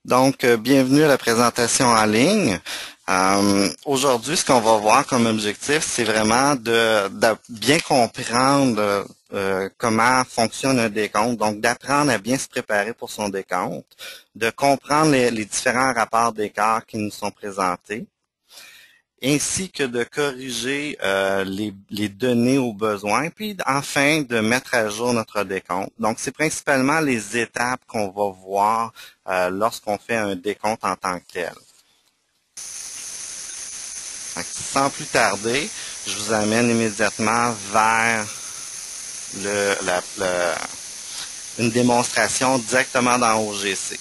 Bienvenue à la présentation en ligne. Aujourd'hui, ce qu'on va voir comme objectif, c'est vraiment de bien comprendre comment fonctionne un décompte, donc d'apprendre à bien se préparer pour son décompte, de comprendre les différents rapports d'écart qui nous sont présentés, ainsi que de corriger les données au besoin, puis enfin de mettre à jour notre décompte. Donc, c'est principalement les étapes qu'on va voir lorsqu'on fait un décompte en tant que tel. Donc, sans plus tarder, je vous amène immédiatement vers une démonstration directement dans OGC.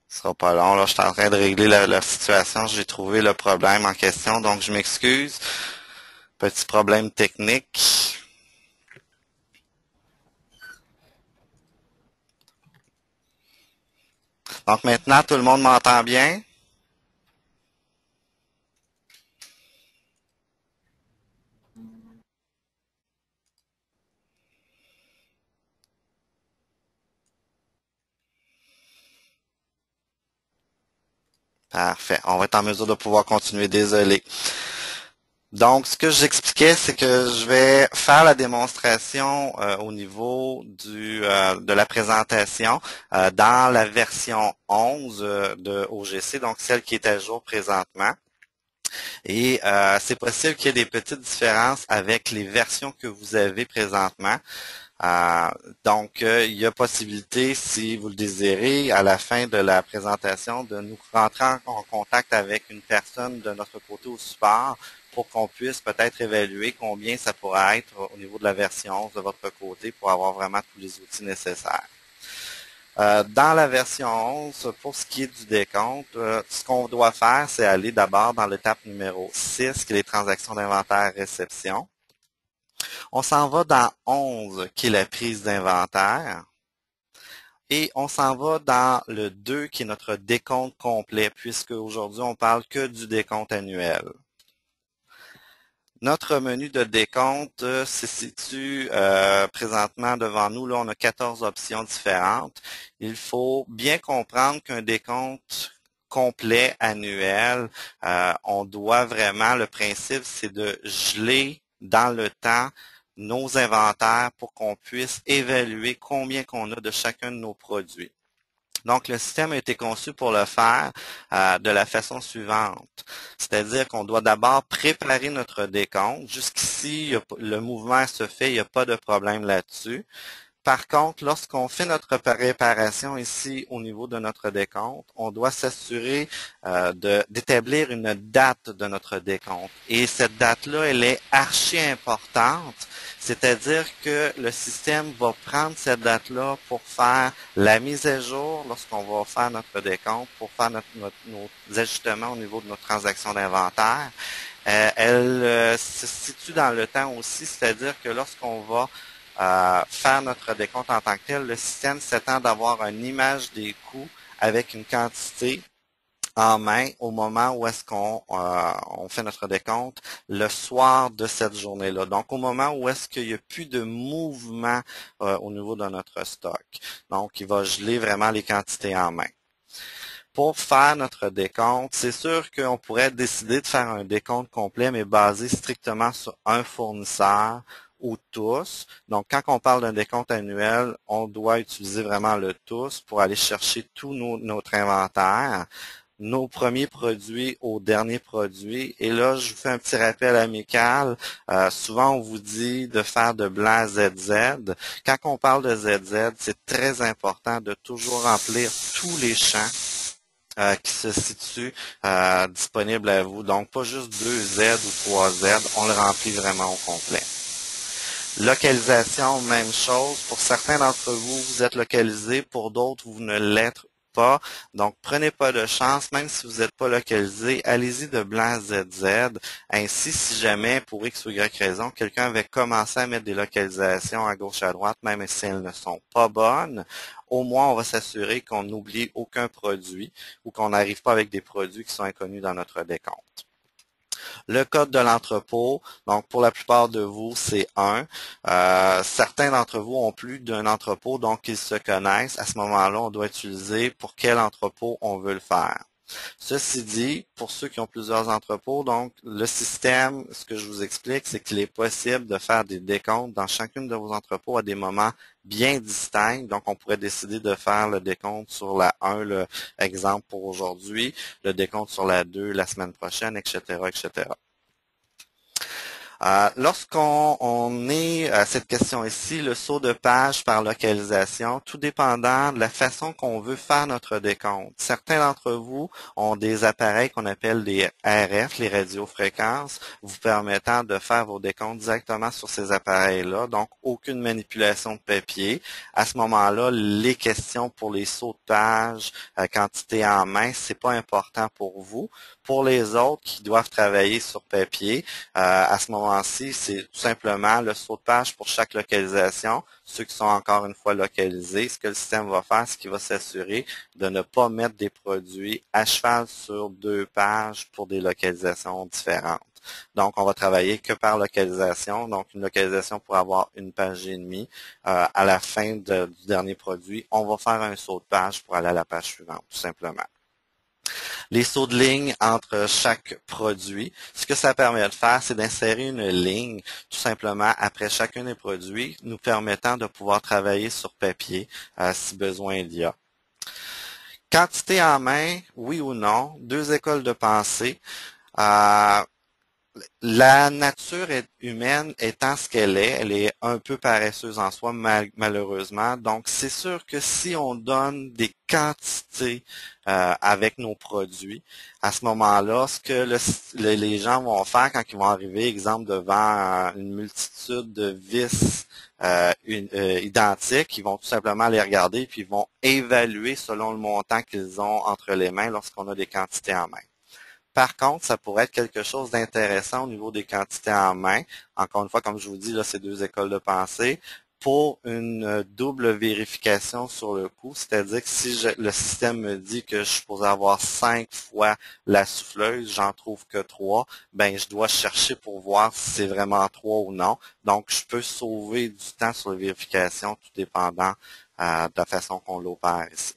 Ce sera pas long, là, je suis en train de régler la situation, j'ai trouvé le problème en question, donc je m'excuse. Petit problème technique. Donc maintenant, tout le monde m'entend bien? Parfait. On va être en mesure de pouvoir continuer. Désolé. Donc, ce que j'expliquais, c'est que je vais faire la démonstration au niveau de la présentation dans la version 11 de OGC, donc celle qui est à jour présentement. Et c'est possible qu'il y ait des petites différences avec les versions que vous avez présentement. Euh, il y a possibilité, si vous le désirez, à la fin de la présentation, de nous rentrer en contact avec une personne de notre côté au support pour qu'on puisse peut-être évaluer combien ça pourrait être au niveau de la version 11 de votre côté pour avoir vraiment tous les outils nécessaires. Dans la version 11, pour ce qui est du décompte, ce qu'on doit faire, c'est aller d'abord dans l'étape numéro 6, qui est les transactions d'inventaire-réception. On s'en va dans 11, qui est la prise d'inventaire. Et on s'en va dans le 2, qui est notre décompte complet, puisque aujourd'hui, on parle que du décompte annuel. Notre menu de décompte se situe présentement devant nous. Là, on a 14 options différentes. Il faut bien comprendre qu'un décompte complet annuel, on doit vraiment, le principe, c'est de geler dans le temps nos inventaires pour qu'on puisse évaluer combien qu'on a de chacun de nos produits. Donc, le système a été conçu pour le faire de la façon suivante. C'est-à-dire qu'on doit d'abord préparer notre décompte. Jusqu'ici, le mouvement se fait, il n'y a pas de problème là-dessus. Par contre, lorsqu'on fait notre préparation ici au niveau de notre décompte, on doit s'assurer d'établir une date de notre décompte. Et cette date-là, elle est archi importante. C'est-à-dire que le système va prendre cette date-là pour faire la mise à jour lorsqu'on va faire notre décompte, pour faire nos ajustements au niveau de notre transaction d'inventaire. Elle se situe dans le temps aussi, c'est-à-dire que lorsqu'on va faire notre décompte en tant que tel, le système s'attend d'avoir une image des coûts avec une quantité en main au moment où est-ce qu'on on fait notre décompte le soir de cette journée-là. Donc, au moment où est-ce qu'il n'y a plus de mouvement au niveau de notre stock. Donc, il va geler vraiment les quantités en main. Pour faire notre décompte, c'est sûr qu'on pourrait décider de faire un décompte complet, mais basé strictement sur un fournisseur ou tous. Donc, quand on parle d'un décompte annuel, on doit utiliser vraiment le tous pour aller chercher tout notre inventaire, nos premiers produits aux derniers produits. Et là, je vous fais un petit rappel amical. Souvent, on vous dit de faire de blanc à ZZ. Quand on parle de ZZ, c'est très important de toujours remplir tous les champs qui se situent disponibles à vous. Donc, pas juste 2Z ou 3Z, on le remplit vraiment au complet. Localisation, même chose. Pour certains d'entre vous, vous êtes localisé. Pour d'autres, vous ne l'êtes pas. Donc, prenez pas de chance. Même si vous n'êtes pas localisé, allez-y de blanc à ZZ. Ainsi, si jamais, pour X ou Y raison, quelqu'un avait commencé à mettre des localisations à gauche à droite, même si elles ne sont pas bonnes, au moins, on va s'assurer qu'on n'oublie aucun produit ou qu'on n'arrive pas avec des produits qui sont inconnus dans notre décompte. Le code de l'entrepôt, donc pour la plupart de vous, c'est 1. Certains d'entre vous ont plus d'un entrepôt, donc ils se connaissent. À ce moment-là, on doit utiliser pour quel entrepôt on veut le faire. Ceci dit, pour ceux qui ont plusieurs entrepôts, donc le système, ce que je vous explique, c'est qu'il est possible de faire des décomptes dans chacune de vos entrepôts à des moments bien distincts. Donc, on pourrait décider de faire le décompte sur la 1, le exemple pour aujourd'hui, le décompte sur la 2 la semaine prochaine, etc., etc. Lorsqu'on est à cette question ici, le saut de page par localisation, tout dépendant de la façon qu'on veut faire notre décompte. Certains d'entre vous ont des appareils qu'on appelle les RF, les radiofréquences, vous permettant de faire vos décomptes directement sur ces appareils-là, donc aucune manipulation de papier. À ce moment-là, les questions pour les sauts de page, quantité en main, c'est pas important pour vous. Pour les autres qui doivent travailler sur papier, à ce moment-ci, c'est tout simplement le saut de page pour chaque localisation. Ceux qui sont encore une fois localisés, ce que le système va faire, c'est qu'il va s'assurer de ne pas mettre des produits à cheval sur 2 pages pour des localisations différentes. Donc, on va travailler que par localisation. Donc, une localisation pour avoir une page et demie. À la fin du dernier produit, on va faire un saut de page pour aller à la page suivante, tout simplement. Les sauts de ligne entre chaque produit, ce que ça permet de faire, c'est d'insérer une ligne tout simplement après chacun des produits, nous permettant de pouvoir travailler sur papier si besoin il y a. Quantité en main, oui ou non, 2 écoles de pensée. La nature humaine étant ce qu'elle est un peu paresseuse en soi, malheureusement. Donc, c'est sûr que si on donne des quantités avec nos produits, à ce moment-là, ce que les gens vont faire quand ils vont arriver, exemple, devant une multitude de vis identiques, ils vont tout simplement les regarder puis ils vont évaluer selon le montant qu'ils ont entre les mains lorsqu'on a des quantités en main. Par contre, ça pourrait être quelque chose d'intéressant au niveau des quantités en main. Encore une fois, comme je vous dis, là, c'est 2 écoles de pensée. pour une double vérification sur le coût, c'est-à-dire que si le système me dit que je suis supposé avoir 5 fois la souffleuse, j'en trouve que 3, ben je dois chercher pour voir si c'est vraiment 3 ou non. Donc, je peux sauver du temps sur la vérification, tout dépendant de la façon qu'on l'opère ici.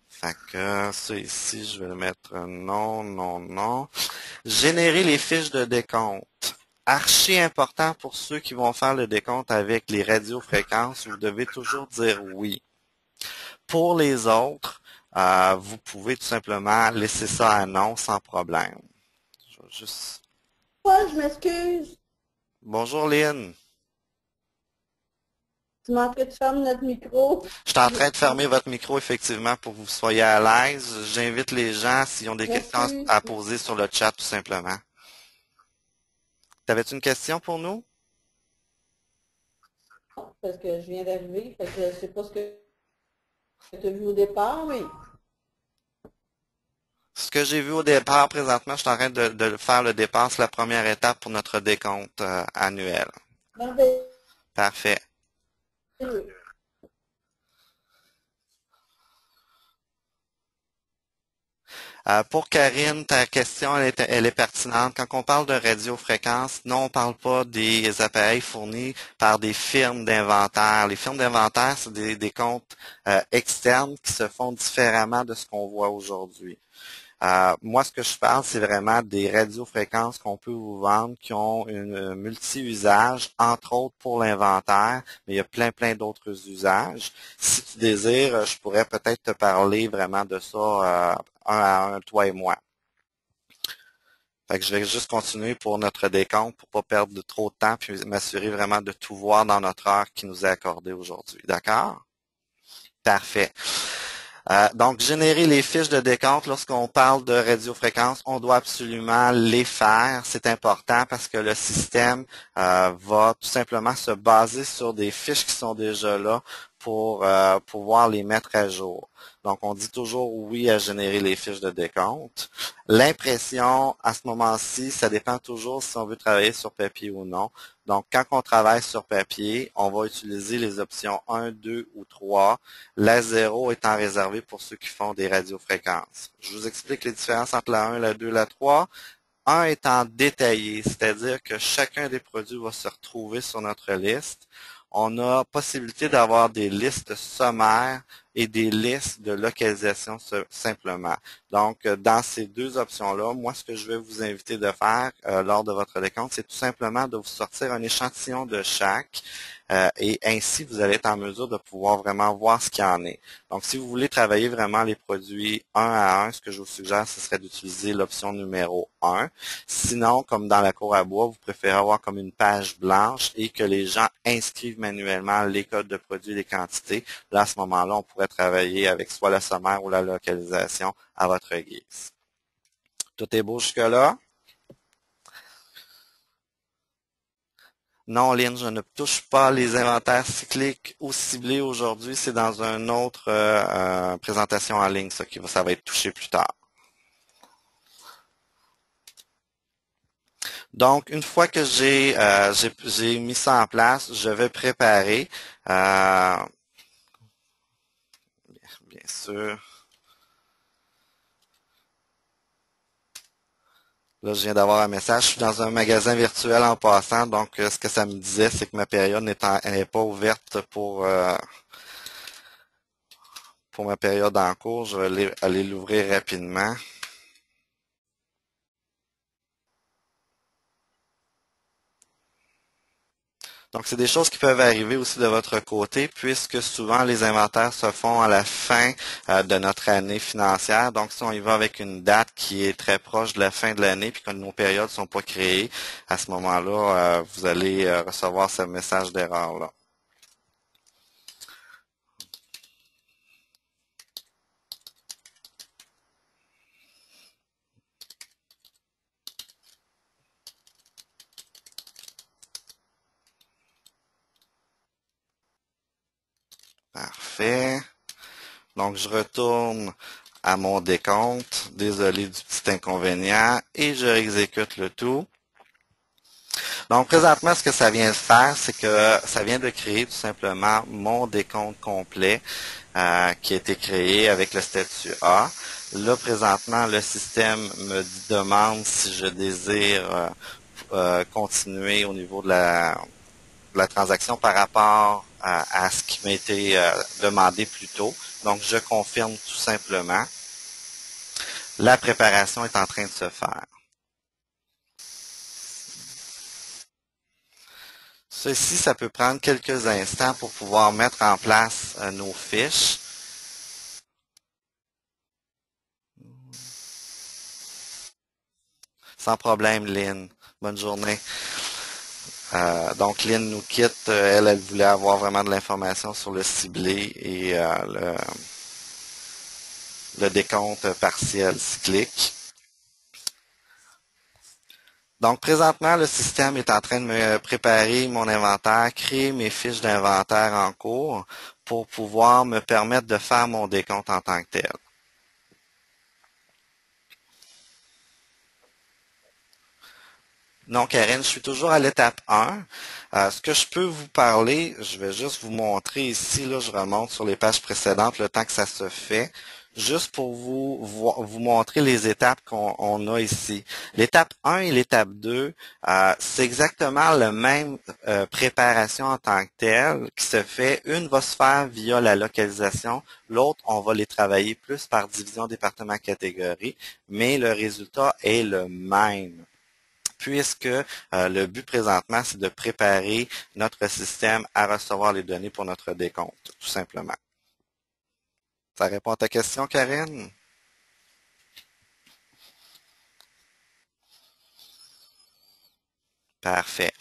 Fait que ça ici, je vais le mettre non, non, non. Générer les fiches de décompte. Archi important pour ceux qui vont faire le décompte avec les radiofréquences, vous devez toujours dire oui. Pour les autres, vous pouvez tout simplement laisser ça à non sans problème. Je vais juste... Paul, je m'excuse. Bonjour Lynn. Tu m'as que tu fermes notre micro. Je suis en train de fermer votre micro effectivement pour que vous soyez à l'aise. J'invite les gens s'ils ont des questions M'excuse. à poser sur le chat tout simplement. T'avais-tu une question pour nous? Parce que je viens d'arriver. Fait que je sais pas ce que tu as vu au départ, mais. Ce que j'ai vu au départ, présentement, je suis en train de faire le départ. C'est la première étape pour notre décompte annuel. Parfait. Pour Karine, ta question, elle est pertinente. Quand on parle de radiofréquence, non, on ne parle pas des appareils fournis par des firmes d'inventaire. Les firmes d'inventaire, c'est des comptes externes qui se font différemment de ce qu'on voit aujourd'hui. Moi, ce que je parle, c'est vraiment des radiofréquences qu'on peut vous vendre qui ont une multi-usage, entre autres pour l'inventaire, mais il y a plein d'autres usages. Si tu désires, je pourrais peut-être te parler vraiment de ça un à un, toi et moi. Fait que je vais juste continuer pour notre décompte pour pas perdre de trop de temps puis m'assurer vraiment de tout voir dans notre heure qui nous est accordée aujourd'hui. D'accord? Parfait. Donc, générer les fiches de décompte lorsqu'on parle de radiofréquence, on doit absolument les faire. C'est important parce que le système va tout simplement se baser sur des fiches qui sont déjà là pour pouvoir les mettre à jour. Donc, on dit toujours oui à générer les fiches de décompte. L'impression, à ce moment-ci, ça dépend toujours si on veut travailler sur papier ou non. Donc, quand on travaille sur papier, on va utiliser les options 1, 2 ou 3. La 0 étant réservée pour ceux qui font des radiofréquences. Je vous explique les différences entre la 1, la 2 et la 3. 1 étant détaillé, c'est-à-dire que chacun des produits va se retrouver sur notre liste. On a possibilité d'avoir des listes sommaires et des listes de localisation simplement. Donc, dans ces deux options-là, moi, ce que je vais vous inviter de faire lors de votre décompte, c'est tout simplement de vous sortir un échantillon de chaque et ainsi, vous allez être en mesure de pouvoir vraiment voir ce qu'il y en est. Donc, si vous voulez travailler vraiment les produits un à un, ce que je vous suggère, ce serait d'utiliser l'option numéro 1. Sinon, comme dans la cour à bois, vous préférez avoir comme une page blanche et que les gens inscrivent manuellement les codes de produits et les quantités. Là, à ce moment-là, on pourrait travailler avec soit le sommaire ou la localisation à votre guise. Tout est beau jusque-là? Non, Lynn, je ne touche pas les inventaires cycliques ou ciblés aujourd'hui. C'est dans une autre présentation en ligne, ça va être touché plus tard. Donc, une fois que j'ai mis ça en place, je vais préparer, bien sûr. Là, je viens d'avoir un message. Je suis dans un magasin virtuel en passant, donc ce que ça me disait, c'est que ma période n'est pas ouverte pour ma période en cours. Je vais aller l'ouvrir rapidement. Donc, c'est des choses qui peuvent arriver aussi de votre côté, puisque souvent les inventaires se font à la fin de notre année financière. Donc, si on y va avec une date qui est très proche de la fin de l'année, puis que nos périodes ne sont pas créées, à ce moment-là, vous allez recevoir ce message d'erreur-là. Parfait. Donc, je retourne à mon décompte. Désolé du petit inconvénient. Et je exécute le tout. Donc, présentement, ce que ça vient de faire, c'est que ça vient de créer tout simplement mon décompte complet qui a été créé avec le statut A. Là, présentement, le système me demande si je désire continuer au niveau de la transaction par rapport à ce qui m'a été demandé plus tôt. Donc, je confirme tout simplement. La préparation est en train de se faire. Ceci, ça peut prendre quelques instants pour pouvoir mettre en place nos fiches. Sans problème, Lynn. Bonne journée. Donc, Lynn nous quitte. Elle voulait avoir vraiment de l'information sur le ciblé et le décompte partiel cyclique. Donc, présentement, le système est en train de me préparer mon inventaire, créer mes fiches d'inventaire en cours pour pouvoir me permettre de faire mon décompte en tant que tel. Non, Karine, je suis toujours à l'étape 1. Ce que je peux vous parler, je vais juste vous montrer ici, là, je remonte sur les pages précédentes, le temps que ça se fait, juste pour vous montrer les étapes qu'on a ici. L'étape 1 et l'étape 2, c'est exactement la même préparation en tant que telle qui se fait. Une va se faire via la localisation, l'autre, on va les travailler plus par division, département, catégorie, mais le résultat est le même, puisque le but présentement, c'est de préparer notre système à recevoir les données pour notre décompte, tout simplement. Ça répond à ta question, Karine? Parfait.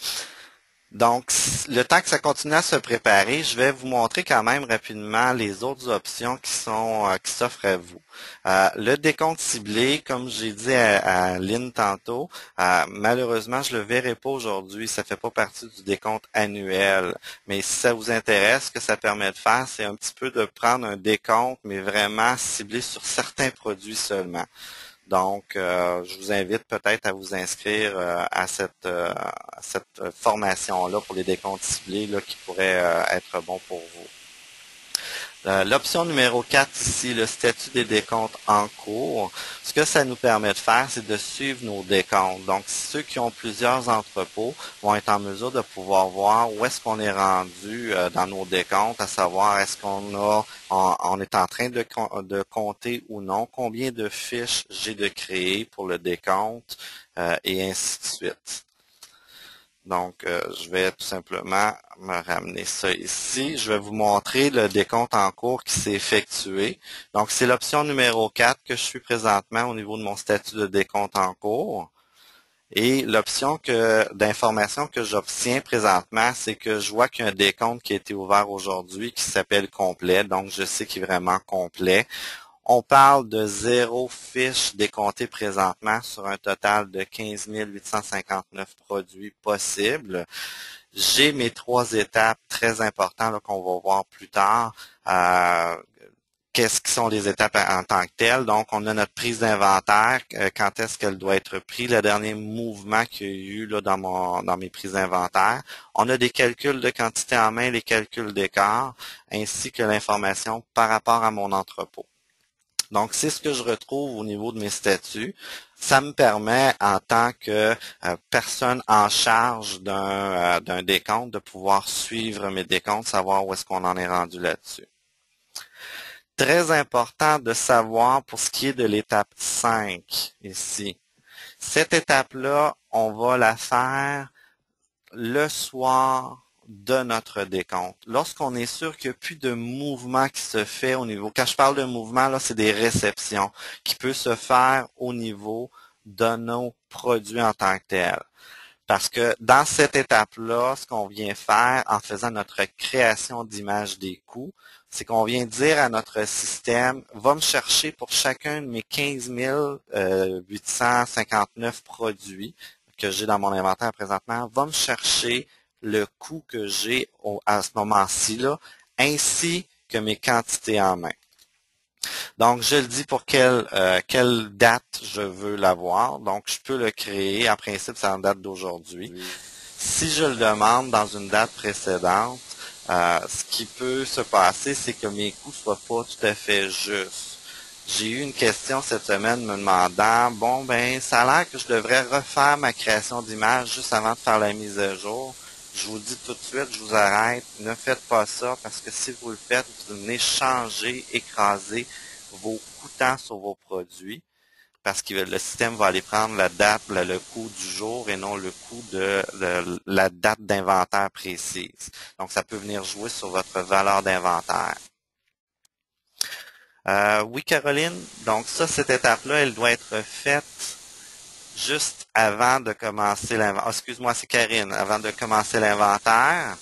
Donc, le temps que ça continue à se préparer, je vais vous montrer quand même rapidement les autres options qui s'offrent à vous. Le décompte ciblé, comme j'ai dit à Lynn tantôt, malheureusement, je le verrai pas aujourd'hui. Ça fait pas partie du décompte annuel. Mais si ça vous intéresse, ce que ça permet de faire, c'est un petit peu de prendre un décompte, mais vraiment ciblé sur certains produits seulement. Donc, je vous invite peut-être à vous inscrire à cette formation-là pour les décomptes ciblés là, qui pourrait être bon pour vous. L'option numéro 4 ici, le statut des décomptes en cours. Ce que ça nous permet de faire, c'est de suivre nos décomptes. Donc, ceux qui ont plusieurs entrepôts vont être en mesure de pouvoir voir où est-ce qu'on est rendu dans nos décomptes, à savoir est-ce on est en train de compter ou non, combien de fiches j'ai de créer pour le décompte et ainsi de suite. Donc, je vais tout simplement me ramener ça ici. Je vais vous montrer le décompte en cours qui s'est effectué. Donc, c'est l'option numéro 4 que je suis présentement au niveau de mon statut de décompte en cours. Et l'option d'information que j'obtiens présentement, c'est que je vois qu'il y a un décompte qui a été ouvert aujourd'hui qui s'appelle complet. Donc, je sais qu'il est vraiment complet. On parle de 0 fiches décomptées présentement sur un total de 15 859 produits possibles. J'ai mes 3 étapes très importantes qu'on va voir plus tard. Qu'est-ce qui sont les étapes en tant que telles? Donc, on a notre prise d'inventaire, quand est-ce qu'elle doit être prise, le dernier mouvement qu'il y a eu là, dans mes prises d'inventaire. On a des calculs de quantité en main, les calculs d'écart, ainsi que l'information par rapport à mon entrepôt. Donc, c'est ce que je retrouve au niveau de mes statuts. Ça me permet, en tant que personne en charge d'un décompte, de pouvoir suivre mes décomptes, savoir où est-ce qu'on en est rendu là-dessus. Très important de savoir pour ce qui est de l'étape 5 ici. Cette étape-là, on va la faire le soir de notre décompte. Lorsqu'on est sûr qu'il n'y a plus de mouvement qui se fait au niveau, quand je parle de mouvement, là, c'est des réceptions qui peuvent se faire au niveau de nos produits en tant que tels. Parce que dans cette étape-là, ce qu'on vient faire en faisant notre création d'image des coûts, c'est qu'on vient dire à notre système, va me chercher pour chacun de mes 15 859 produits que j'ai dans mon inventaire présentement, va me chercher le coût que j'ai à ce moment-ci, là, ainsi que mes quantités en main. Donc, je le dis pour quelle date je veux l'avoir. Donc, je peux le créer. En principe, c'est en date d'aujourd'hui. Si je le demande dans une date précédente, ce qui peut se passer, c'est que mes coûts soient pas tout à fait justes. J'ai eu une question cette semaine me demandant, bon ben, ça a l'air que je devrais refaire ma création d'image juste avant de faire la mise à jour. Je vous dis tout de suite, je vous arrête, ne faites pas ça parce que si vous le faites, vous venez changer, écraser vos coûtants sur vos produits parce que le système va aller prendre la date, le coût du jour et non le coût de la date d'inventaire précise. Donc, ça peut venir jouer sur votre valeur d'inventaire. Oui, Caroline. Donc, cette étape-là, elle doit être faite juste avant de commencer l'inventaire. Oh, excuse-moi, c'est Karine. Avant de commencer l'inventaire.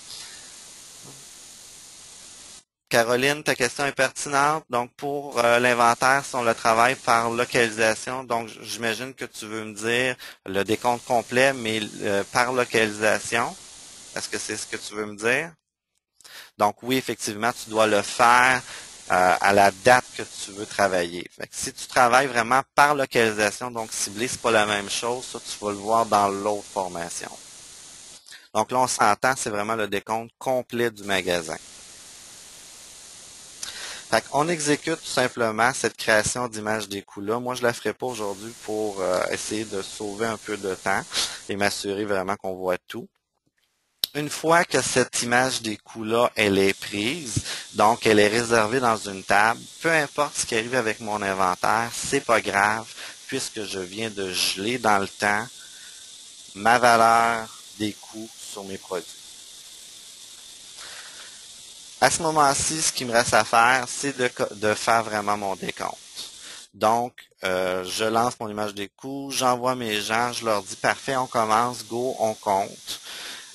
Caroline, ta question est pertinente. Donc, pour l'inventaire, si on le travaille par localisation, donc j'imagine que tu veux me dire le décompte complet, mais par localisation. Est-ce que c'est ce que tu veux me dire? Donc, oui, effectivement, tu dois le faire à la date que tu veux travailler. Fait que si tu travailles vraiment par localisation, donc ciblé, c'est pas la même chose. Ça, tu vas le voir dans l'autre formation. Donc là, on s'entend, c'est vraiment le décompte complet du magasin. Fait qu'on exécute tout simplement cette création d'image des coûts-là. Moi, je la ferai pas aujourd'hui pour essayer de sauver un peu de temps et m'assurer vraiment qu'on voit tout. Une fois que cette image des coûts-là, elle est prise, donc elle est réservée dans une table, peu importe ce qui arrive avec mon inventaire, c'est pas grave, puisque je viens de geler dans le temps ma valeur des coûts sur mes produits. À ce moment-ci, ce qu'il me reste à faire, c'est de faire vraiment mon décompte. Donc, je lance mon image des coûts, j'envoie mes gens, je leur dis parfait, on commence, go, on compte.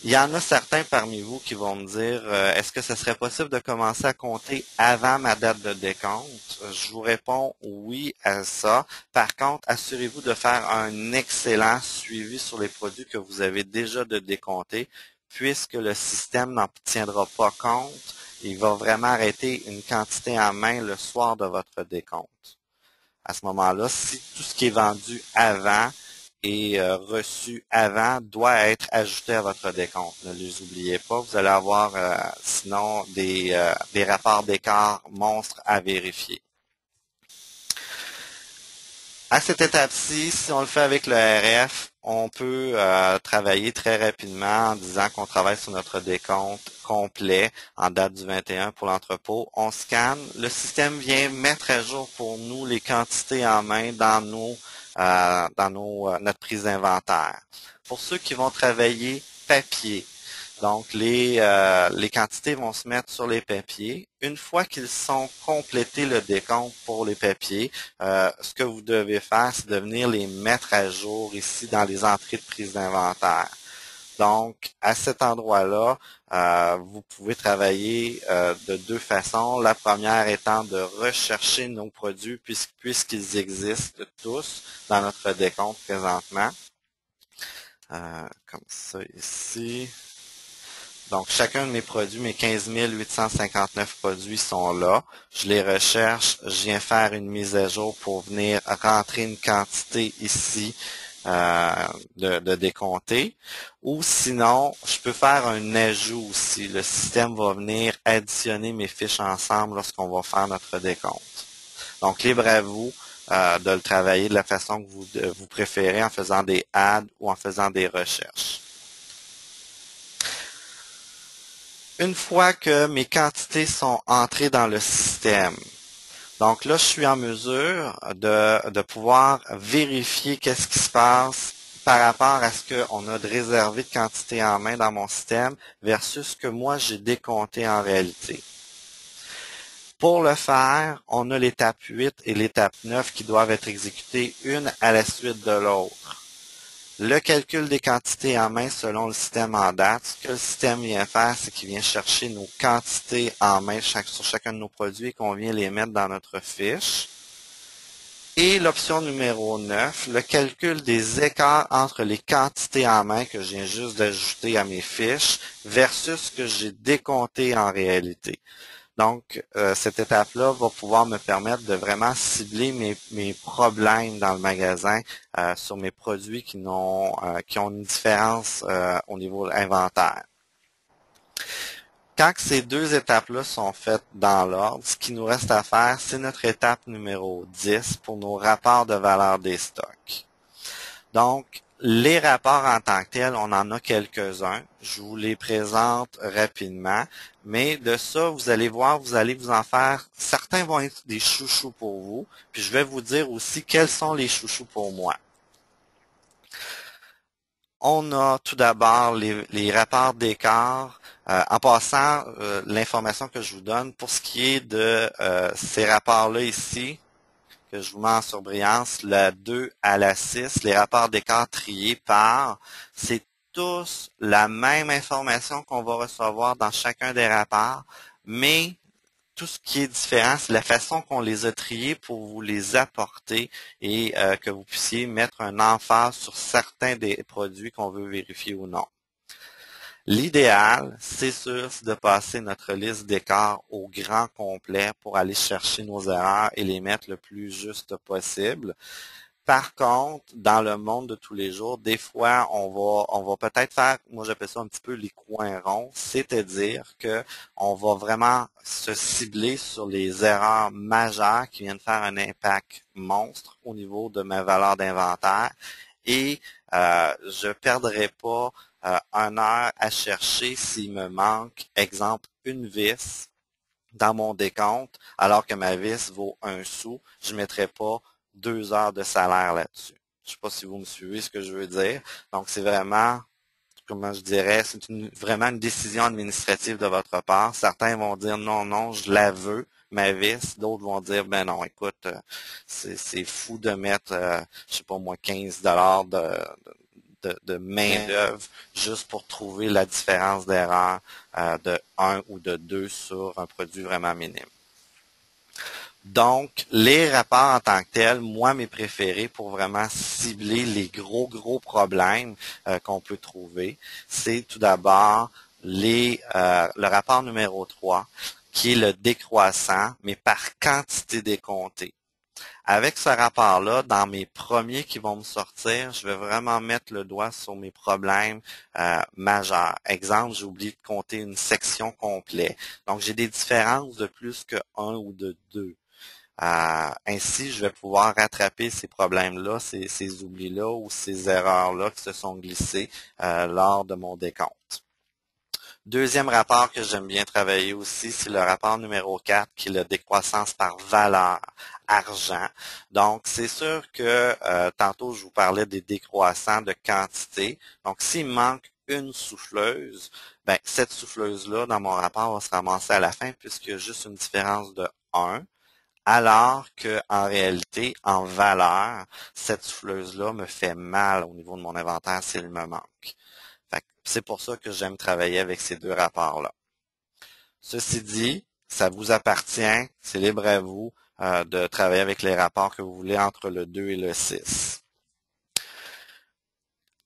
Il y en a certains parmi vous qui vont me dire, est-ce que ce serait possible de commencer à compter avant ma date de décompte? Je vous réponds oui à ça. Par contre, assurez-vous de faire un excellent suivi sur les produits que vous avez déjà de décompter, puisque le système n'en tiendra pas compte. Il va vraiment arrêter une quantité en main le soir de votre décompte. À ce moment-là, si tout ce qui est vendu avant et reçu avant doit être ajouté à votre décompte. Ne les oubliez pas, vous allez avoir sinon des rapports d'écart monstres à vérifier. À cette étape-ci, si on le fait avec le RF, on peut travailler très rapidement en disant qu'on travaille sur notre décompte complet en date du 21 pour l'entrepôt. On scanne. Le système vient mettre à jour pour nous les quantités en main dans notre prise d'inventaire. Pour ceux qui vont travailler papier, donc les quantités vont se mettre sur les papiers. Une fois qu'ils sont complétés le décompte pour les papiers, ce que vous devez faire, c'est de venir les mettre à jour ici dans les entrées de prise d'inventaire. Donc, à cet endroit-là, vous pouvez travailler de deux façons. La première étant de rechercher nos produits puisqu'ils existent tous dans notre décompte présentement. Comme ça ici. Donc, chacun de mes produits, mes 15 859 produits sont là. Je les recherche, je viens faire une mise à jour pour venir rentrer une quantité ici de décompter. Ou sinon, je peux faire un ajout aussi. Le système va venir additionner mes fiches ensemble lorsqu'on va faire notre décompte. Donc, libre à vous de le travailler de la façon que vous préférez en faisant des adds ou en faisant des recherches. Une fois que mes quantités sont entrées dans le système, donc là, je suis en mesure de pouvoir vérifier qu'est-ce qui se passe par rapport à ce qu'on a de réservé de quantité en main dans mon système versus ce que moi j'ai décompté en réalité. Pour le faire, on a l'étape 8 et l'étape 9 qui doivent être exécutées une à la suite de l'autre. Le calcul des quantités en main selon le système en date, ce que le système vient faire, c'est qu'il vient chercher nos quantités en main sur chacun de nos produits et qu'on vient les mettre dans notre fiche. Et l'option numéro 9, le calcul des écarts entre les quantités en main que je viens juste d'ajouter à mes fiches versus ce que j'ai décompté en réalité. Donc, cette étape-là va pouvoir me permettre de vraiment cibler mes problèmes dans le magasin sur mes produits qui ont une différence au niveau inventaire. Quand ces deux étapes-là sont faites dans l'ordre, ce qui nous reste à faire, c'est notre étape numéro 10 pour nos rapports de valeur des stocks. Donc, les rapports en tant que tels, on en a quelques-uns. Je vous les présente rapidement. Mais de ça, vous allez voir, vous allez vous en faire. Certains vont être des chouchous pour vous. Puis je vais vous dire aussi quels sont les chouchous pour moi. On a tout d'abord les rapports d'écart. En passant, l'information que je vous donne pour ce qui est de ces rapports-là ici, que je vous mets en surbrillance, la 2 à la 6, les rapports d'écart triés par, c'est tous la même information qu'on va recevoir dans chacun des rapports, mais tout ce qui est différent, c'est la façon qu'on les a triés pour vous les apporter et que vous puissiez mettre un emphase sur certains des produits qu'on veut vérifier ou non. L'idéal, c'est sûr, c'est de passer notre liste d'écarts au grand complet pour aller chercher nos erreurs et les mettre le plus juste possible. Par contre, dans le monde de tous les jours, des fois, on va peut-être faire, moi j'appelle ça un petit peu les coins ronds, c'est-à-dire que on va vraiment se cibler sur les erreurs majeures qui viennent faire un impact monstre au niveau de ma valeur d'inventaire et je perdrai pas 1 heure à chercher s'il me manque, exemple, une vis dans mon décompte, alors que ma vis vaut 1 sou, je ne mettrai pas 2 heures de salaire là-dessus. Je ne sais pas si vous me suivez ce que je veux dire. Donc, c'est vraiment, comment je dirais, c'est vraiment une décision administrative de votre part. Certains vont dire non, non, je la veux, ma vis. D'autres vont dire, ben non, écoute, c'est fou de mettre, je sais pas moi, 15 $ de main-d'œuvre juste pour trouver la différence d'erreur de 1 ou de 2 sur un produit vraiment minime. Donc, les rapports en tant que tels, moi, mes préférés pour vraiment cibler les gros problèmes qu'on peut trouver, c'est tout d'abord le rapport numéro 3, qui est le décroissant, mais par quantité décomptée. Avec ce rapport-là, dans mes premiers qui vont me sortir, je vais vraiment mettre le doigt sur mes problèmes majeurs. Exemple, j'ai oublié de compter une section complète. Donc, j'ai des différences de plus que 1 ou de 2. Ainsi, je vais pouvoir rattraper ces problèmes-là, ces oublis-là ou ces erreurs-là qui se sont glissées lors de mon décompte. Deuxième rapport que j'aime bien travailler aussi, c'est le rapport numéro 4, qui est le décroissance par valeur, argent. Donc, c'est sûr que tantôt, je vous parlais des décroissants de quantité. Donc, s'il me manque une souffleuse, ben, cette souffleuse-là, dans mon rapport, va se ramasser à la fin puisqu'il y a juste une différence de 1. Alors que, en réalité, en valeur, cette souffleuse-là me fait mal au niveau de mon inventaire s'il me manque. C'est pour ça que j'aime travailler avec ces deux rapports-là. Ceci dit, ça vous appartient, c'est libre à vous de travailler avec les rapports que vous voulez entre le 2 et le 6.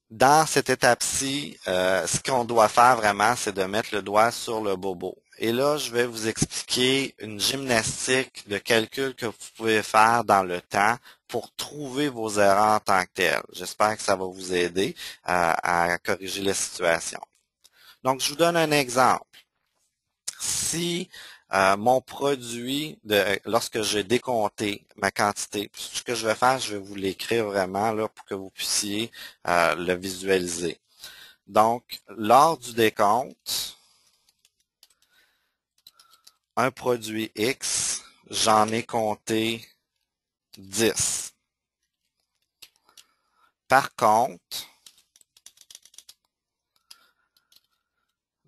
Dans cette étape-ci, ce qu'on doit faire vraiment, c'est de mettre le doigt sur le bobo. Et là, je vais vous expliquer une gymnastique de calcul que vous pouvez faire dans le temps pour trouver vos erreurs en tant que telles. J'espère que ça va vous aider à corriger la situation. Donc, je vous donne un exemple. Si mon produit, lorsque j'ai décompté ma quantité, ce que je vais faire, je vais vous l'écrire vraiment là pour que vous puissiez le visualiser. Donc, lors du décompte, un produit X, j'en ai compté 10. Par contre,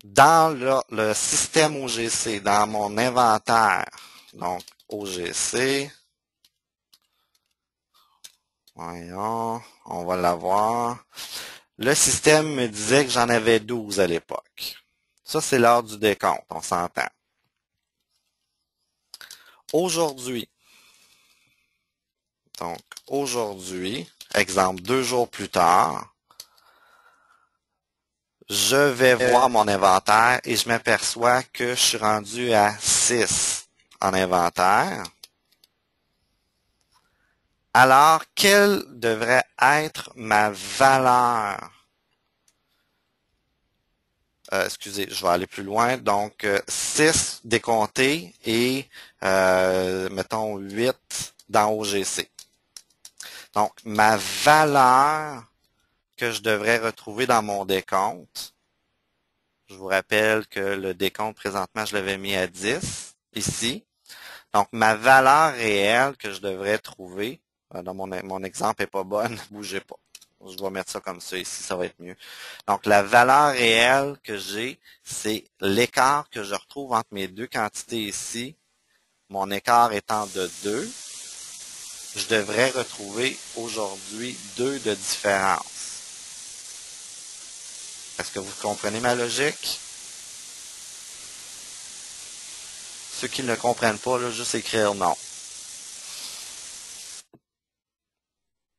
dans le système OGC, dans mon inventaire, donc OGC, voyons, on va l'avoir. Le système me disait que j'en avais 12 à l'époque. Ça, c'est l'heure du décompte, on s'entend. Aujourd'hui, exemple, 2 jours plus tard, je vais voir mon inventaire et je m'aperçois que je suis rendu à 6 en inventaire. Alors, quelle devrait être ma valeur? Excusez, je vais aller plus loin. Donc, 6 décompté et, mettons, 8 dans OGC. Donc, ma valeur que je devrais retrouver dans mon décompte, je vous rappelle que le décompte, présentement, je l'avais mis à 10, ici. Donc, ma valeur réelle que je devrais trouver, dans mon exemple n'est pas bonne, bougez pas. Je vais mettre ça comme ça ici, ça va être mieux. Donc, la valeur réelle que j'ai, c'est l'écart que je retrouve entre mes deux quantités ici. Mon écart étant de 2, je devrais retrouver aujourd'hui 2 de différence. Est-ce que vous comprenez ma logique? Ceux qui ne comprennent pas, là, juste écrire non.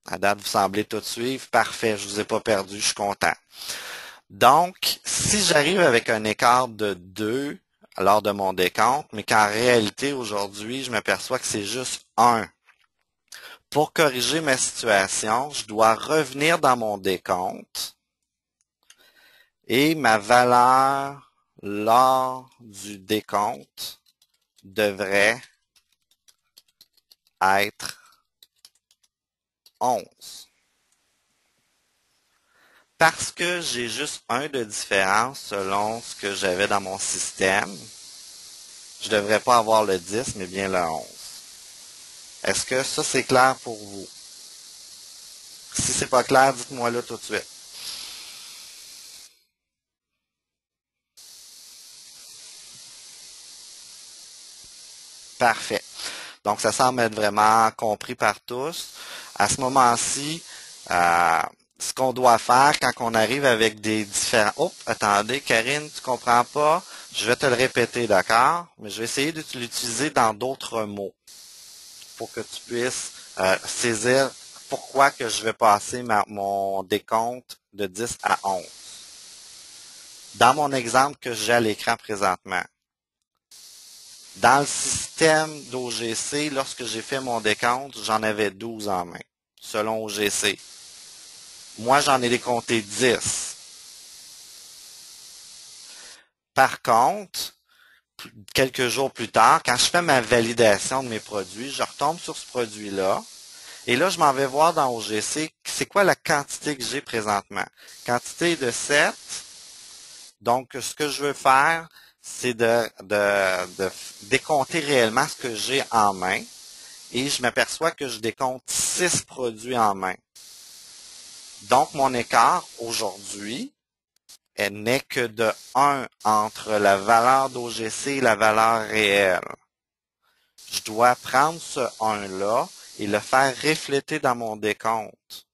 À date, vous semblez tout suivre. Parfait, je ne vous ai pas perdu, je suis content. Donc, si j'arrive avec un écart de 2 lors de mon décompte, mais qu'en réalité, aujourd'hui, je m'aperçois que c'est juste 1. Pour corriger ma situation, je dois revenir dans mon décompte et ma valeur lors du décompte devrait être 11. Parce que j'ai juste 1 de différence selon ce que j'avais dans mon système, je ne devrais pas avoir le 10, mais bien le 11. Est-ce que ça, c'est clair pour vous? Si c'est pas clair, dites-moi là tout de suite. Parfait. Donc, ça semble être vraiment compris par tous. À ce moment-ci, ce qu'on doit faire quand on arrive avec des différents... Oh, attendez, Karine, tu comprends pas? Je vais te le répéter, d'accord? Mais je vais essayer de l'utiliser dans d'autres mots pour que tu puisses saisir pourquoi que je vais passer mon décompte de 10 à 11. Dans mon exemple que j'ai à l'écran présentement, dans le système d'OGC, lorsque j'ai fait mon décompte, j'en avais 12 en main, selon OGC. Moi, j'en ai décompté 10. Par contre, quelques jours plus tard, quand je fais ma validation de mes produits, je retombe sur ce produit-là. Et là, je m'en vais voir dans OGC, c'est quoi la quantité que j'ai présentement. Quantité de 7. Donc, ce que je veux faire, c'est de décompter réellement ce que j'ai en main. Et je m'aperçois que je décompte 6 produits en main. Donc, mon écart aujourd'hui n'est que de 1 entre la valeur d'OGC et la valeur réelle. Je dois prendre ce 1-là et le faire refléter dans mon décompte.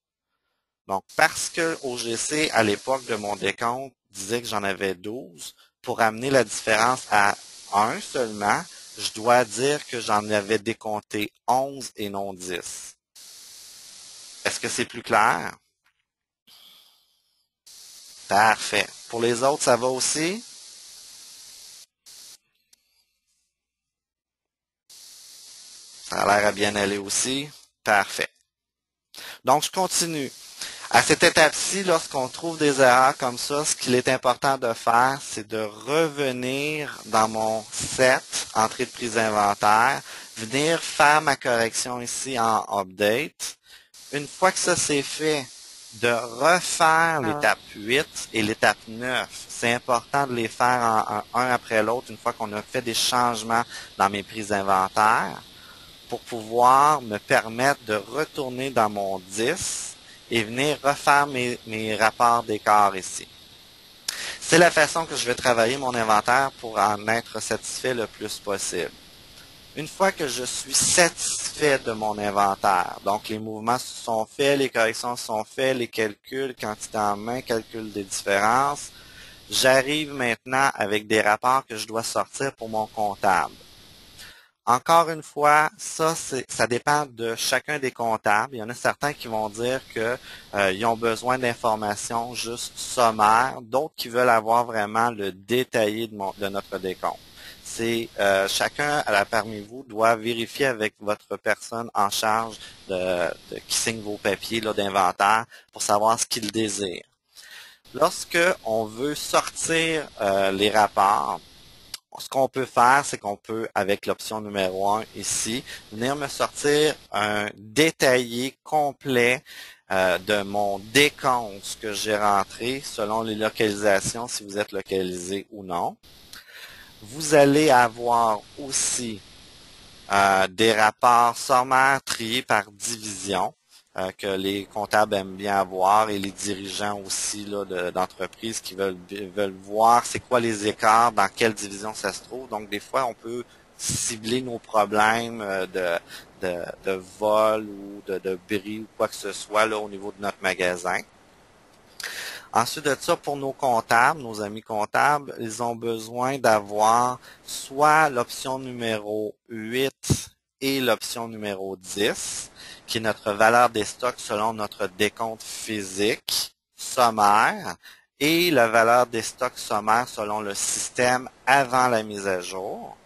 Donc, parce que OGC, à l'époque de mon décompte, disait que j'en avais 12, pour amener la différence à 1 seulement, je dois dire que j'en avais décompté 11 et non 10. Est-ce que c'est plus clair? Parfait. Pour les autres, ça va aussi? Ça a l'air à bien aller aussi. Parfait. Donc, je continue. À cette étape-ci, lorsqu'on trouve des erreurs comme ça, ce qu'il est important de faire, c'est de revenir dans mon set, entrée de prise inventaire, venir faire ma correction ici en update. Une fois que ça c'est fait, de refaire l'étape 8 et l'étape 9. C'est important de les faire un après l'autre une fois qu'on a fait des changements dans mes prises inventaires pour pouvoir me permettre de retourner dans mon 10 et venir refaire mes rapports d'écart ici. C'est la façon que je vais travailler mon inventaire pour en être satisfait le plus possible. Une fois que je suis satisfait de mon inventaire, donc les mouvements sont faits, les corrections sont faits, les calculs, quantité en main, calcul des différences, j'arrive maintenant avec des rapports que je dois sortir pour mon comptable. Encore une fois, ça dépend de chacun des comptables. Il y en a certains qui vont dire que ils ont besoin d'informations juste sommaires, d'autres qui veulent avoir vraiment le détaillé de notre décompte. C'est chacun parmi vous doit vérifier avec votre personne en charge qui signe vos papiers d'inventaire pour savoir ce qu'il désire. Lorsque on veut sortir les rapports, ce qu'on peut faire, c'est qu'on peut, avec l'option numéro 1 ici, venir me sortir un détaillé complet de mon décompte, ce que j'ai rentré selon les localisations, si vous êtes localisé ou non. Vous allez avoir aussi des rapports sommaires triés par division que les comptables aiment bien avoir et les dirigeants aussi d'entreprises qui veulent voir c'est quoi les écarts, dans quelle division ça se trouve. Donc des fois, on peut cibler nos problèmes de vol ou de bris ou quoi que ce soit là, au niveau de notre magasin. Ensuite de ça, pour nos comptables, nos amis comptables, ils ont besoin d'avoir soit l'option numéro 8 et l'option numéro 10, qui est notre valeur des stocks selon notre décompte physique sommaire, et la valeur des stocks sommaires selon le système avant la mise à jour.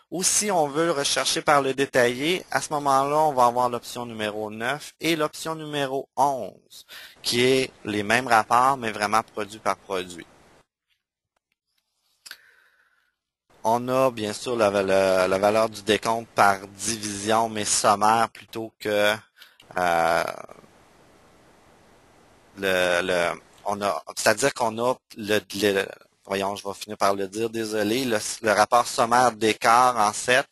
Ou si on veut le rechercher par le détaillé, à ce moment-là, on va avoir l'option numéro 9 et l'option numéro 11, qui est les mêmes rapports, mais vraiment produit par produit. On a bien sûr la valeur du décompte par division, mais sommaire plutôt que c'est-à-dire qu'on a voyons, je vais finir par le dire, désolé, le rapport sommaire d'écart en 7,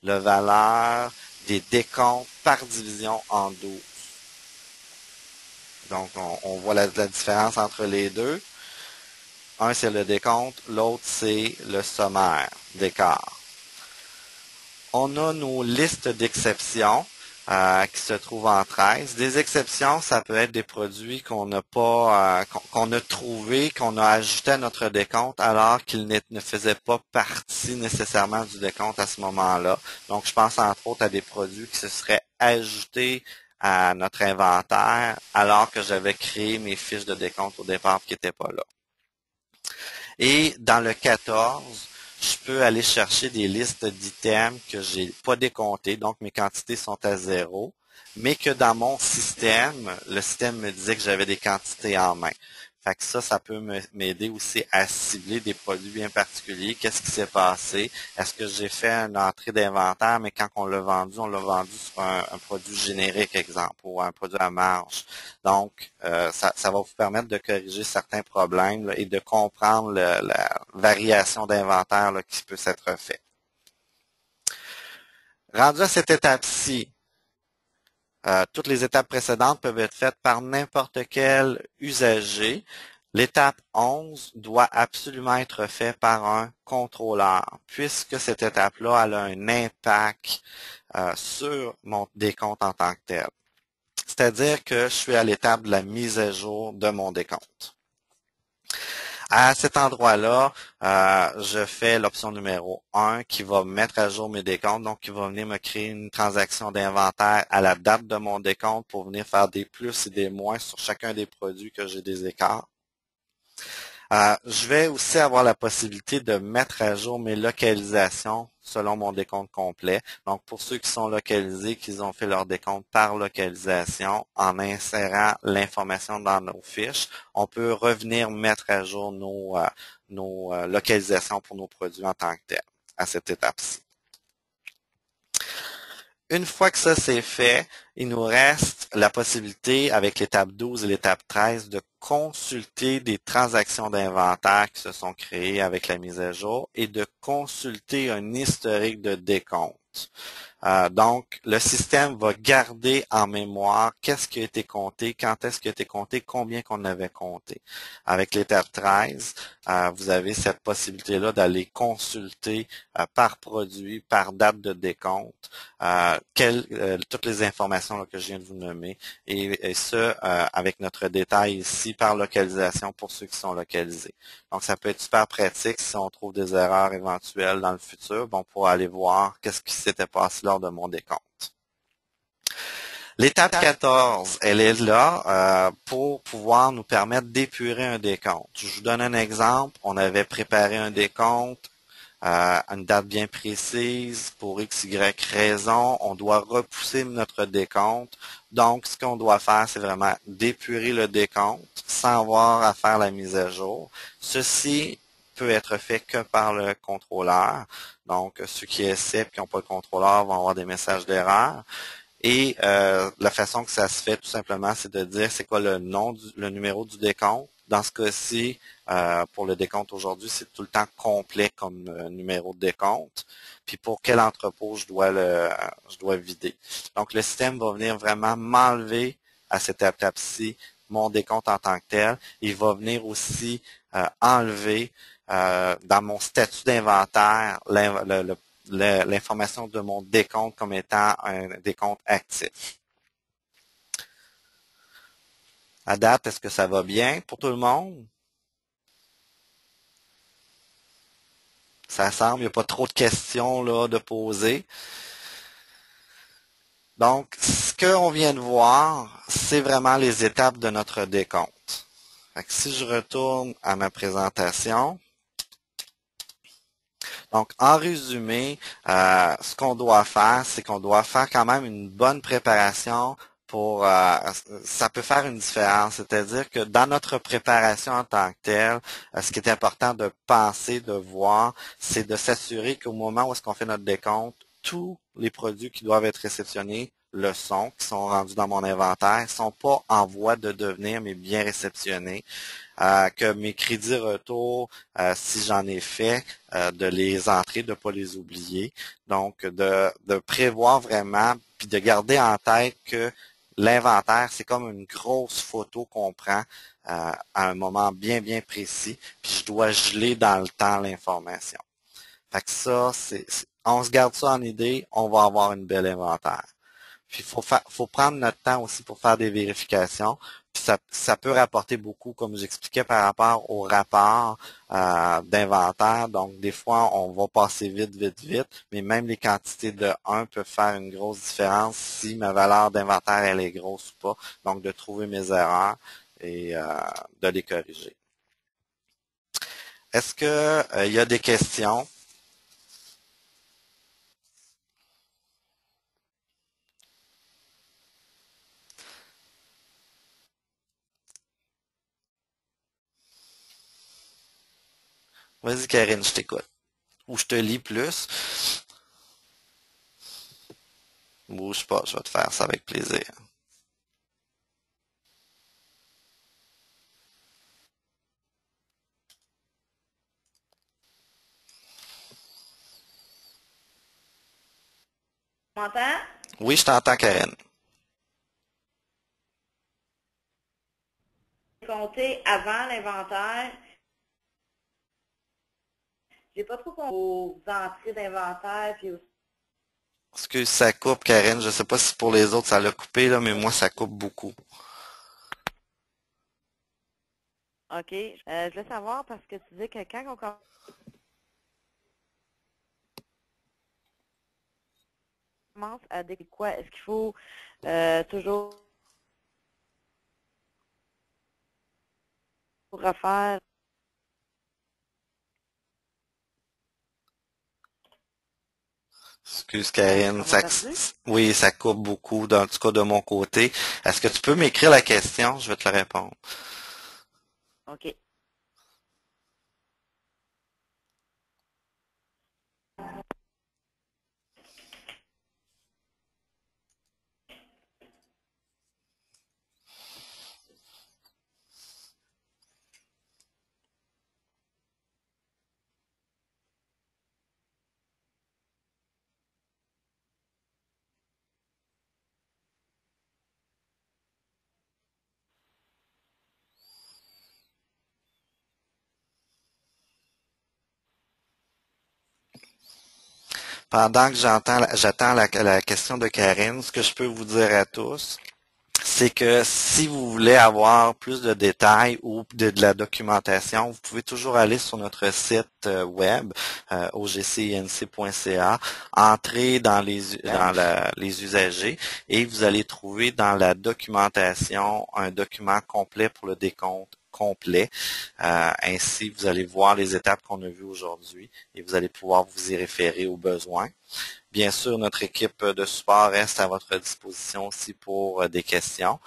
la valeur des décomptes par division en 12. Donc, on voit la différence entre les deux. Un, c'est le décompte, l'autre, c'est le sommaire d'écart. On a nos listes d'exceptions qui se trouvent en 13. Des exceptions, ça peut être des produits qu'on n'a pas, qu'on a trouvés, qu'on a ajoutés à notre décompte alors qu'ils ne faisaient pas partie nécessairement du décompte à ce moment-là. Donc, je pense entre autres à des produits qui se seraient ajoutés à notre inventaire alors que j'avais créé mes fiches de décompte au départ qui n'étaient pas là. Et dans le 14, je peux aller chercher des listes d'items que j'ai pas décomptés, donc mes quantités sont à 0, mais que dans mon système, le système me disait que j'avais des quantités en main. Fait que ça peut m'aider aussi à cibler des produits bien particuliers. Qu'est-ce qui s'est passé? Est-ce que j'ai fait une entrée d'inventaire, mais quand on l'a vendu sur un produit générique, exemple, ou un produit à marge. Donc, ça va vous permettre de corriger certains problèmes là, et de comprendre la variation d'inventaire qui peut s'être fait. Rendu à cette étape-ci, toutes les étapes précédentes peuvent être faites par n'importe quel usager. L'étape 11 doit absolument être faite par un contrôleur, puisque cette étape-là a un impact sur mon décompte en tant que tel. C'est-à-dire que je suis à l'étape de la mise à jour de mon décompte. À cet endroit-là, je fais l'option numéro 1 qui va mettre à jour mes décomptes, donc qui va venir me créer une transaction d'inventaire à la date de mon décompte pour venir faire des plus et des moins sur chacun des produits que j'ai des écarts. Je vais aussi avoir la possibilité de mettre à jour mes localisations selon mon décompte complet. Donc, pour ceux qui sont localisés, qu'ils ont fait leur décompte par localisation, en insérant l'information dans nos fiches, on peut revenir mettre à jour nos localisations pour nos produits en tant que tels à cette étape-ci. Une fois que ça c'est fait, il nous reste la possibilité, avec l'étape 12 et l'étape 13, de consulter des transactions d'inventaire qui se sont créées avec la mise à jour et de consulter un historique de décompte. Donc, le système va garder en mémoire qu'est-ce qui a été compté, quand est-ce qui a été compté, combien qu'on avait compté. Avec l'étape 13, vous avez cette possibilité-là d'aller consulter par produit, par date de décompte, toutes les informations là, que je viens de vous nommer, et ce, avec notre détail ici, par localisation pour ceux qui sont localisés. Donc, ça peut être super pratique si on trouve des erreurs éventuelles dans le futur, bon, pour aller voir qu'est-ce qui s'était passé lors de mon décompte. L'étape 14, elle est là pour pouvoir nous permettre d'épurer un décompte. Je vous donne un exemple. On avait préparé un décompte à une date bien précise pour X, Y raison. On doit repousser notre décompte. Donc, ce qu'on doit faire, c'est vraiment d'épurer le décompte sans avoir à faire la mise à jour. Ceci peut être fait que par le contrôleur. Donc, ceux qui essaient et qui n'ont pas le contrôleur vont avoir des messages d'erreur. Et la façon que ça se fait, tout simplement, c'est de dire c'est quoi le le numéro du décompte. Dans ce cas-ci, pour le décompte aujourd'hui, c'est tout le temps complet comme numéro de décompte. Puis pour quel entrepôt je dois vider. Donc le système va venir vraiment m'enlever à cette étape-ci mon décompte en tant que tel. Il va venir aussi enlever dans mon statut d'inventaire l'information de mon décompte comme étant un décompte actif. À date, est-ce que ça va bien pour tout le monde? Ça semble, il n'y a pas trop de questions là, de poser. Donc, ce qu'on vient de voir, c'est vraiment les étapes de notre décompte. Fait que si je retourne à ma présentation, donc en résumé, ce qu'on doit faire, c'est qu'on doit faire quand même une bonne préparation pour ça peut faire une différence. C'est-à-dire que dans notre préparation en tant que telle, ce qui est important de penser, de voir, c'est de s'assurer qu'au moment où est-ce qu'on fait notre décompte, tous les produits qui doivent être réceptionnés le sont, qui sont rendus dans mon inventaire, ne sont pas en voie de devenir, mais bien réceptionnés. Que mes crédits retour, si j'en ai fait, de les entrer, de ne pas les oublier. Donc, de prévoir vraiment, puis de garder en tête que l'inventaire, c'est comme une grosse photo qu'on prend à un moment bien, bien précis, puis je dois geler dans le temps l'information. Fait que ça, on se garde ça en idée, on va avoir une belle inventaire. Puis faut prendre notre temps aussi pour faire des vérifications. Puis ça peut rapporter beaucoup, comme j'expliquais, par rapport au rapport d'inventaire. Donc, des fois, on va passer vite, vite, vite, mais même les quantités de 1 peuvent faire une grosse différence si ma valeur d'inventaire elle est grosse ou pas. Donc, de trouver mes erreurs et de les corriger. Est-ce que il y a des questions? Vas-y, Karine, je t'écoute. Ou je te lis plus. Bouge pas, je vais te faire ça avec plaisir. Tu m'entends? Oui, je t'entends, Karine. Compter avant l'inventaire. J'ai pas trop compris aux entrées d'inventaire puis aussi. Excuse, ça coupe, Karine. Je sais pas si pour les autres ça l'a coupé, là, mais moi, ça coupe beaucoup. OK. Je voulais savoir parce que tu disais que quand on commence à décrire quoi, est-ce qu'il faut toujours refaire Excuse, Karine. ça m'a perdu? Oui, ça coupe beaucoup, dans tout cas de mon côté. Est-ce que tu peux m'écrire la question? Je vais te la répondre. OK. Pendant que j'attends la question de Karine, ce que je peux vous dire à tous, c'est que si vous voulez avoir plus de détails ou de la documentation, vous pouvez toujours aller sur notre site web, ogcinc.ca, entrer dans les usagers et vous allez trouver dans la documentation un document complet pour le décompte complet. Ainsi, vous allez voir les étapes qu'on a vues aujourd'hui et vous allez pouvoir vous y référer au besoin. Bien sûr, notre équipe de support reste à votre disposition aussi pour des questions.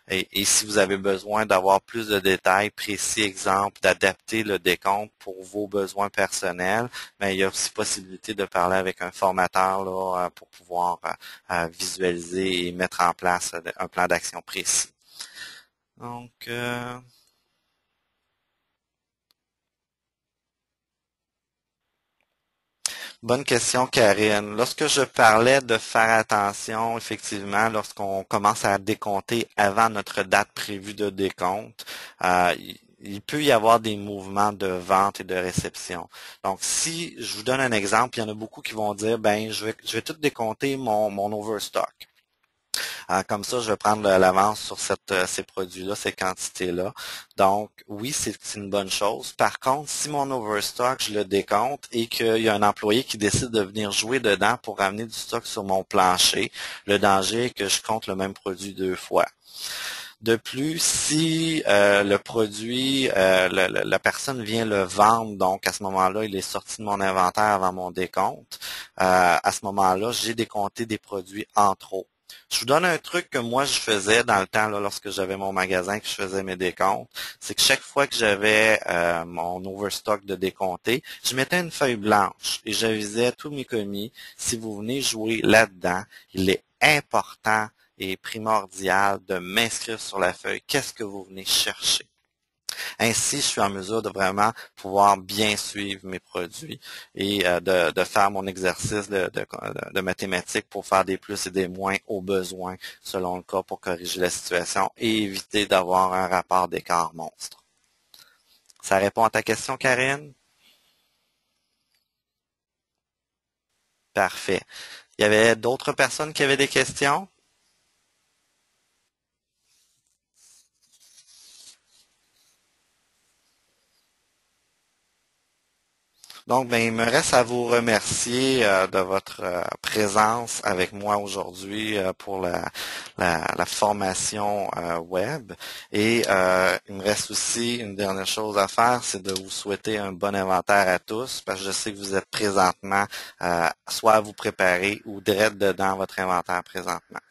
Et si vous avez besoin d'avoir plus de détails précis, exemple, d'adapter le décompte pour vos besoins personnels, mais il y a aussi possibilité de parler avec un formateur là, pour pouvoir visualiser et mettre en place un plan d'action précis. Donc, bonne question, Karine. Lorsque je parlais de faire attention, effectivement, lorsqu'on commence à décompter avant notre date prévue de décompte, il peut y avoir des mouvements de vente et de réception. Donc, si je vous donne un exemple, il y en a beaucoup qui vont dire, ben, je vais tout décompter mon overstock. Comme ça, je vais prendre l'avance sur ces produits-là, ces quantités-là. Donc, oui, c'est une bonne chose. Par contre, si mon overstock, je le décompte et qu'il y a un employé qui décide de venir jouer dedans pour ramener du stock sur mon plancher, le danger est que je compte le même produit deux fois. De plus, si le produit, la personne vient le vendre, donc à ce moment-là, il est sorti de mon inventaire avant mon décompte, à ce moment-là, j'ai décompté des produits en trop. Je vous donne un truc que moi je faisais dans le temps, là, lorsque j'avais mon magasin, que je faisais mes décomptes, c'est que chaque fois que j'avais mon overstock de décompté, je mettais une feuille blanche et j'avisais tous mes commis, si vous venez jouer là-dedans, il est important et primordial de m'inscrire sur la feuille. Qu'est-ce que vous venez chercher? Ainsi, je suis en mesure de vraiment pouvoir bien suivre mes produits et de faire mon exercice de mathématiques pour faire des plus et des moins au besoin, selon le cas, pour corriger la situation et éviter d'avoir un rapport d'écart monstre. Ça répond à ta question, Karine? Parfait. Il y avait d'autres personnes qui avaient des questions? Donc, ben, il me reste à vous remercier de votre présence avec moi aujourd'hui pour la formation web. Et il me reste aussi une dernière chose à faire, c'est de vous souhaiter un bon inventaire à tous, parce que je sais que vous êtes présentement soit à vous préparer ou direct dedans votre inventaire présentement.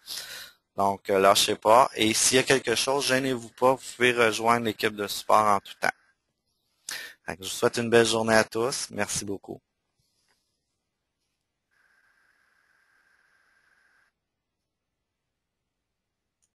Donc, lâchez pas. Et s'il y a quelque chose, gênez-vous pas, vous pouvez rejoindre l'équipe de support en tout temps. Je vous souhaite une belle journée à tous. Merci beaucoup.